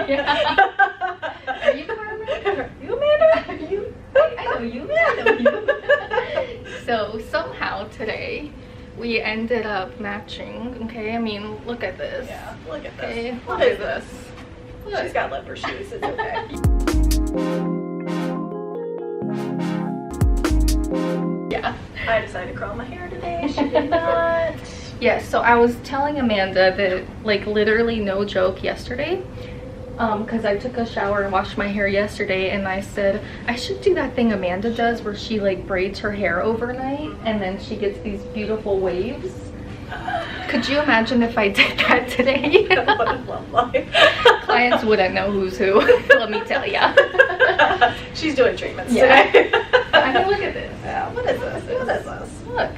Are you Carmen? Are you Amanda? Are you? I know you. I know you. So somehow today we ended up matching. Okay, I mean, look at this. Yeah, look at this. Okay, What is this? Look. She's got leopard shoes. It's okay. Yeah. I decided to curl my hair today. She did not. Yeah, so I was telling Amanda that, like, literally no joke yesterday, because I took a shower and washed my hair yesterday, and I said I should do that thing Amanda does where she like braids her hair overnight and then she gets these beautiful waves. Could you imagine if I did that today? What a love life. Clients wouldn't know who's who, let me tell ya. She's doing treatments Yeah. today. I mean, look at this. Yeah, what is this? What is this? Look.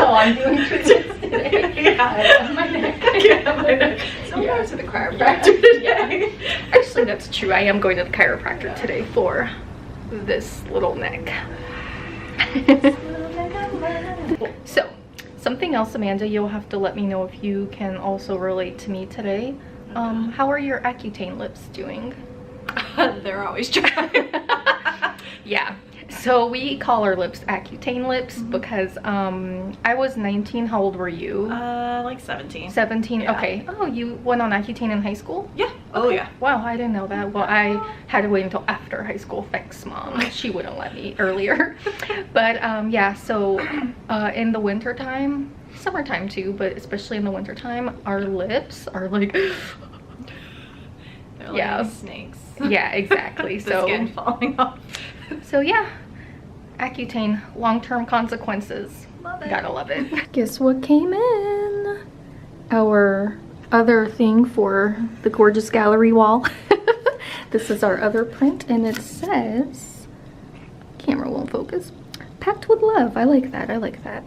Oh, I'm doing treatments today. Yeah. On my neck. Yeah, my neck. So I'm going to the chiropractor today. Actually, that's true. I am going to the chiropractor today for this little neck. So, something else, Amanda, you'll have to let me know if you can also relate to me today. How are your Accutane lips doing? They're always dry. Yeah. So we call our lips Accutane lips because I was 19. How old were you? Like 17. 17. Yeah. Okay. Oh, you went on Accutane in high school? Yeah. Oh yeah. Wow, I didn't know that. Well, I had to wait until after high school. Thanks, Mom. She wouldn't let me earlier. But yeah, so in the winter time, summertime too, but especially in the winter time, our lips are like They're like yeah, snakes. Yeah, exactly. The So skin falling off. So yeah, Accutane, long-term consequences. Love it. Gotta love it. Guess what came in? Our other thing for the gorgeous gallery wall. This is our other print, and it says, camera won't focus, packed with love. I like that. I like that.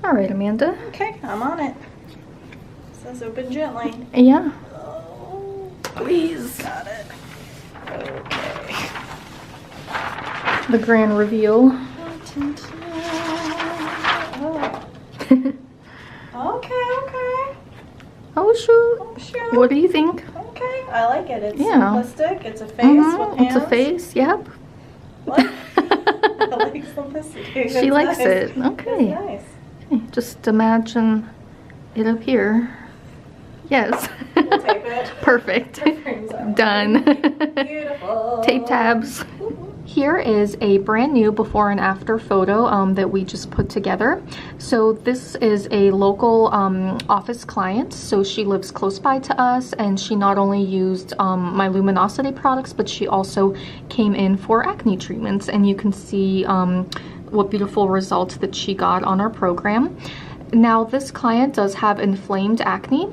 All right, Amanda. Okay, I'm on it. It says open gently. Yeah. Oh, Please. got it. Okay. The grand reveal. Oh. Okay. Oh shoot. Oh, shoot. What do you think? Okay, I like it. It's Yeah. simplistic. It's a face with hands. It's a face. Yep. What? I like simplicity. She likes nice. it. Okay. That's nice. Okay, just imagine it up here. Yes. We'll tape it. Perfect. Frames out. Done. Beautiful. Tape tabs. Here is a brand new before and after photo that we just put together. So this is a local office client. So she lives close by to us, and she not only used my luminosity products, but she also came in for acne treatments, and you can see what beautiful results that she got on our program. Now, this client does have inflamed acne,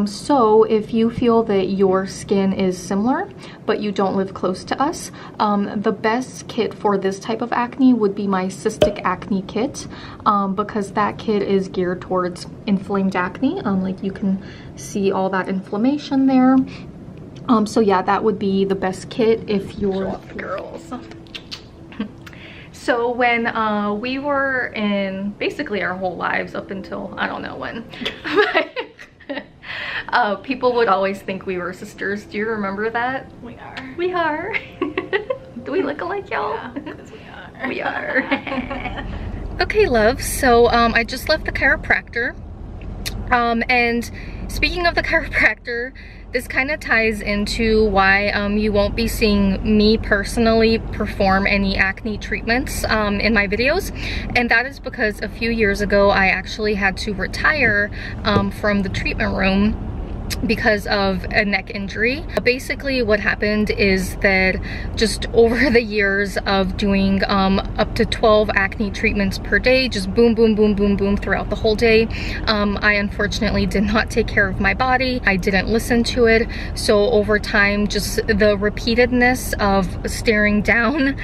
so if you feel that your skin is similar, but you don't live close to us, the best kit for this type of acne would be my cystic acne kit, because that kit is geared towards inflamed acne. Like you can see all that inflammation there. So yeah, that would be the best kit if you're girls. So when we were in basically our whole lives up until I don't know when, people would always think we were sisters. Do you remember that? We are. We are. Do we look alike, y'all? Yeah, because we are. We are. Okay, love. So I just left the chiropractor. And speaking of the chiropractor, this kind of ties into why you won't be seeing me personally perform any acne treatments in my videos. And that is because a few years ago, I actually had to retire from the treatment room because of a neck injury. Basically what happened is that just over the years of doing up to 12 acne treatments per day, just boom boom boom boom boom throughout the whole day, I unfortunately did not take care of my body. I didn't listen to it, so over time just the repeatedness of staring down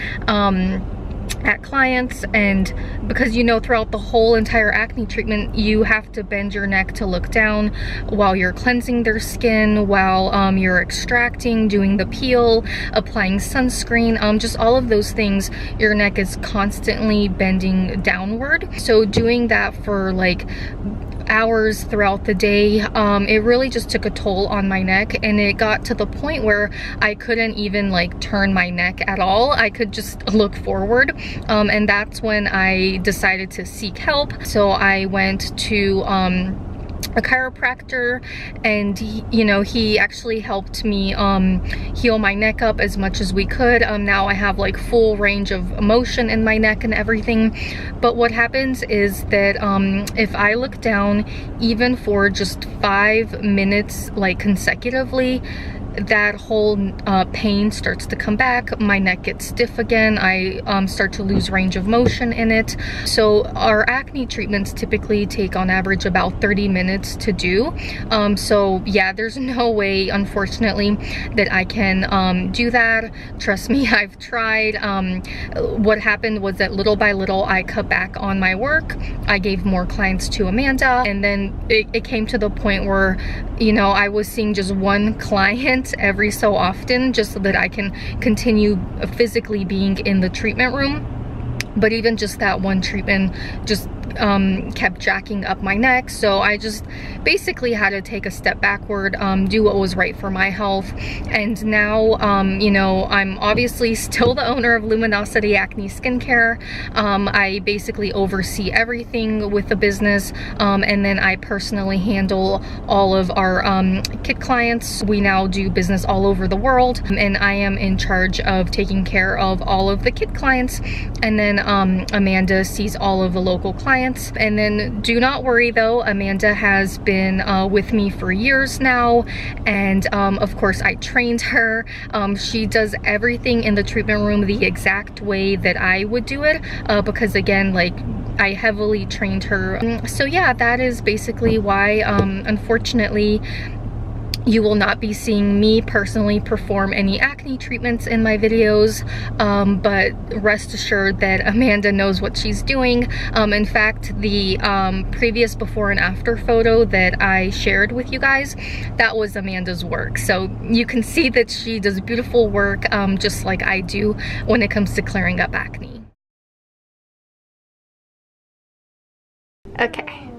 at clients, and because you know throughout the whole entire acne treatment you have to bend your neck to look down while you're cleansing their skin, while you're extracting, doing the peel, applying sunscreen, just all of those things, your neck is constantly bending downward. So doing that for like hours throughout the day. It really just took a toll on my neck, and it got to the point where I couldn't even like turn my neck at all. I could just look forward, and that's when I decided to seek help. So I went to a chiropractor, and he actually helped me heal my neck up as much as we could. Now I have like full range of motion in my neck and everything. But what happens is that if I look down even for just 5 minutes like consecutively, that whole pain starts to come back. My neck gets stiff again. I start to lose range of motion in it. So our acne treatments typically take on average about 30 minutes to do. So yeah, there's no way, unfortunately, that I can do that. Trust me, I've tried. What happened was that little by little I cut back on my work. I gave more clients to Amanda, and then it came to the point where I was seeing just one client every so often, just so that I can continue physically being in the treatment room. But even just that one treatment just kept jacking up my neck. So I just basically had to take a step backward, do what was right for my health. And now, I'm obviously still the owner of Luminosity Acne Skincare. I basically oversee everything with the business, and then I personally handle all of our kit clients. We now do business all over the world, and I am in charge of taking care of all of the kit clients, and then Amanda sees all of the local clients. And then do not worry though, Amanda has been with me for years now, and of course I trained her. She does everything in the treatment room the exact way that I would do it, because again, like, I heavily trained her. So yeah, that is basically why unfortunately you will not be seeing me personally perform any acne treatments in my videos, but rest assured that Amanda knows what she's doing. In fact, the previous before and after photo that I shared with you guys, that was Amanda's work. So you can see that she does beautiful work, just like I do when it comes to clearing up acne. Okay,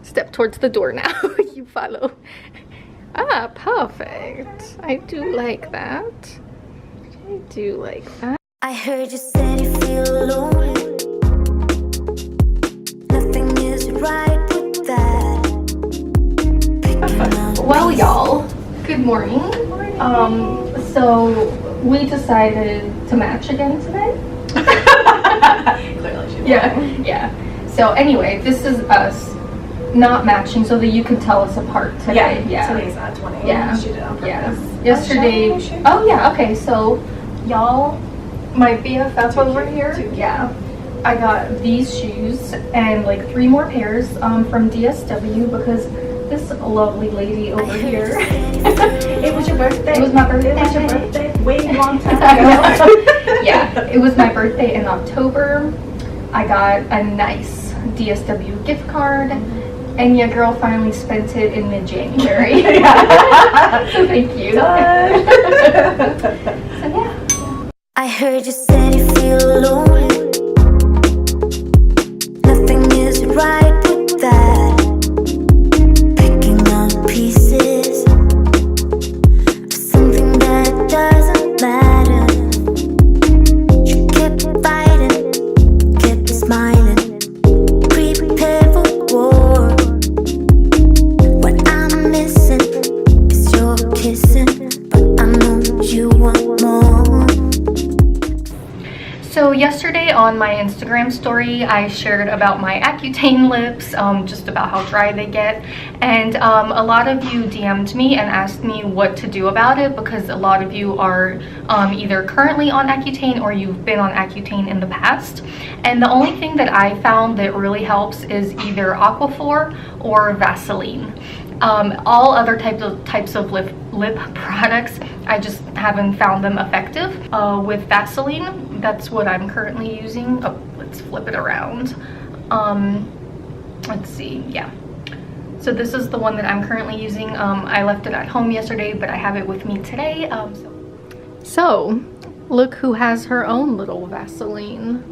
step towards the door now. You follow. Ah, perfect. I do like that. I do like that. I heard you said you feel lonely. Nothing is right with that. Well, y'all, good morning. So we decided to match again today. Clearly she Yeah. So anyway, this is us not matching so that you can tell us apart today. Today's at 20. Yeah. She did it on purpose. Yeah. Yesterday. Oh yeah. Okay. So y'all, my BFF over here. Yeah. I got these shoes and like 3 more pairs from DSW because this lovely lady over here. It was your birthday. It was my birthday. It was your birthday. Way long time ago. Yeah. It was my birthday in October. I got a nice DSW gift card. And your girl finally spent it in mid-January. So thank you. So yeah. I heard you said you feel lonely. Nothing is right with that. Picking up pieces of something that doesn't matter. You kept fighting, kept smiling. Prepare for war. So yesterday on my Instagram story, I shared about my Accutane lips, just about how dry they get, and a lot of you DM'd me and asked me what to do about it because a lot of you are either currently on Accutane or you've been on Accutane in the past. And the only thing that I found that really helps is either Aquaphor or Vaseline. All other types of lip products, I just haven't found them effective. With Vaseline, that's what I'm currently using. Oh, let's flip it around. Let's see, yeah. So this is the one that I'm currently using. I left it at home yesterday, but I have it with me today. So look who has her own little Vaseline.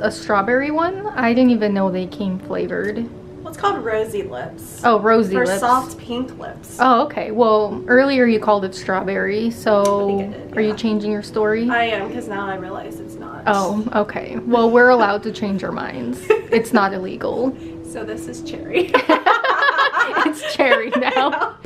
a strawberry one? I didn't even know they came flavored. Well, it's called Rosy Lips. Oh, Rosy For Lips. soft pink lips. Oh, okay. Well, earlier you called it strawberry, so I think I did, are you yeah. changing your story? I am, because now I realize it's not. Oh, okay. Well, we're allowed to change our minds. It's not illegal. So this is cherry. It's cherry now.